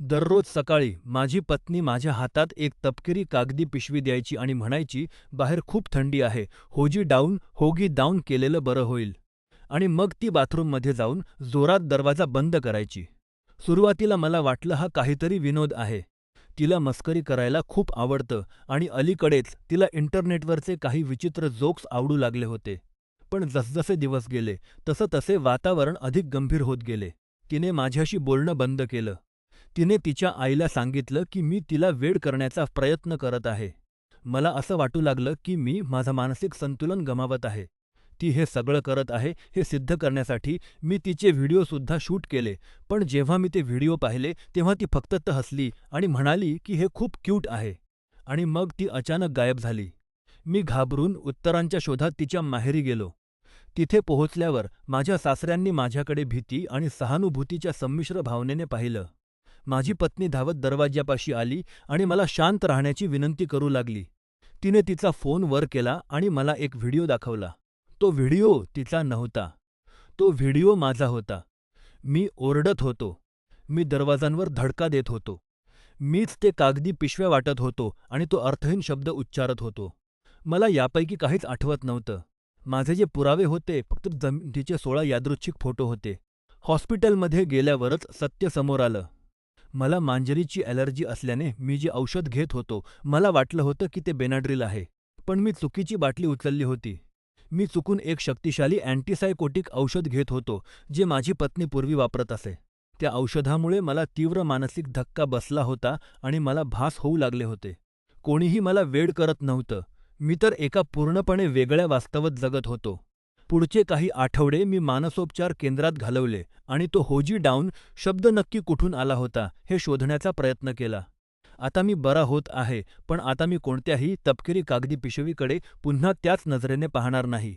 दररोज सकाळी माझी पत्नी माझ्या हातात एक तपकिरी कागदी पिशवी द्यायची आणि म्हणायची, बाहेर खूप थंडी आहे, होगी डाऊन केलेलं बरं होईल. आणि मग ती बाथरूममध्ये जाऊन जोरात दरवाजा बंद करायची. सुरुवातीला मला वाटलं हा काहीतरी विनोद आहे. तिला मस्करी करायला खूप आवडतं आणि अलीकडेच तिला इंटरनेटवरचे काही विचित्र जोक्स आवडू लागले होते. पण जसजसे दिवस गेले, तसतसे वातावरण अधिक गंभीर होत गेले. तिने माझ्याशी बोलणं बंद केलं. तिने तिच्या आईला सांगितलं की मी तिला वेड करण्याचा प्रयत्न करत आहे. मला असं वाटू लागलं की मी माझं मानसिक संतुलन गमावत आहे. ती हे सगळं करत आहे हे सिद्ध करण्यासाठी मी तिचे व्हिडिओसुद्धा शूट केले, पण जेव्हा मी ते व्हिडिओ पाहिले तेव्हा ती फक्त हसली आणि म्हणाली की हे खूप क्यूट आहे. आणि मग ती अचानक गायब झाली. मी घाबरून उत्तरांच्या शोधात तिच्या माहेरी गेलो. तिथे पोहोचल्यावर माझ्या सासऱ्यांनी माझ्याकडे भीती आणि सहानुभूतीच्या संमिश्र भावनेने पाहिलं. माझी पत्नी धावत दरवाज्यापाशी आली आणि मला शांत राहण्याची विनंती करू लागली. तिने तिचा फोन वर केला आणि मला एक व्हिडिओ दाखवला. तो व्हिडिओ तिचा नव्हता. तो व्हिडिओ माझा होता. मी ओरडत होतो. मी दरवाजांवर धडका देत होतो. मीच ते कागदी पिशव्या वाटत होतो आणि तो अर्थहीन शब्द उच्चारत होतो. मला यापैकी काहीच आठवत नव्हतं. माझे जे पुरावे होते फक्त जमिनीचे 16 यादृच्छिक फोटो होते. हॉस्पिटलमध्ये गेल्यावरच सत्य समोर आलं. मला मांजरीची ॲलर्जी असल्याने मी जे औषध घेत होतो, मला वाटलं होतं की ते बेनाड्रिल आहे. पण मी चुकीची बाटली उचलली होती. मी चुकून एक शक्तिशाली अँटिसायकोटिक औषध घेत होतो, जे माझी पत्नी पूर्वी वापरत असे. त्या औषधामुळे मला तीव्र मानसिक धक्का बसला होता आणि मला भास होऊ लागले होते. कोणीही मला वेड करत नव्हतं. मी तर एका पूर्णपणे वेगळ्या वास्तवात जगत होतो. पुढचे काही आठवडे मी मानसोपचार केंद्रात घालवले आणि तो होजी डाऊन शब्द नक्की कुठून आला होता हे शोधण्याचा प्रयत्न केला. आता मी बरा होत आहे, पण आता मी कोणत्याही तपकिरी कागदी पिशवीकडे पुन्हा त्याच नजरेने पाहणार नाही.